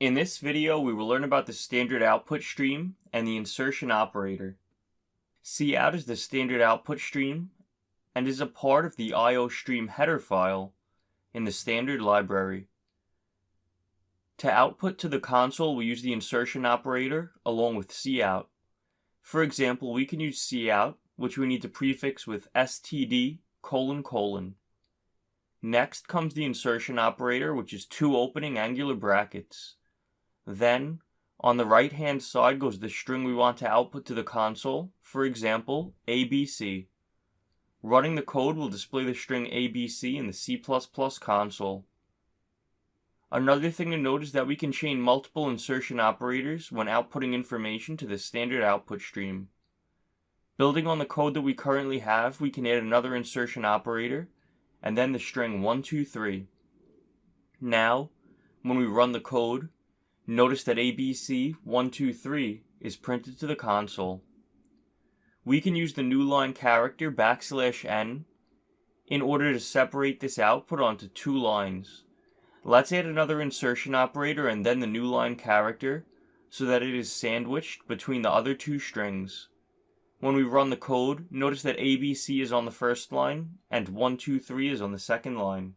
In this video, we will learn about the standard output stream and the insertion operator. Cout is the standard output stream and is a part of the IO stream header file in the standard library. To output to the console, we use the insertion operator along with cout. For example, we can use cout, which we need to prefix with std:::. Next comes the insertion operator, which is two opening angular brackets. Then, on the right hand side goes the string we want to output to the console, for example, ABC. Running the code will display the string ABC in the C++ console. Another thing to note is that we can chain multiple insertion operators when outputting information to the standard output stream. Building on the code that we currently have, we can add another insertion operator, and then the string 123. Now, when we run the code, notice that ABC123 is printed to the console. We can use the new line character \n in order to separate this output onto two lines. Let's add another insertion operator and then the new line character so that it is sandwiched between the other two strings. When we run the code, notice that ABC is on the first line and 123 is on the second line.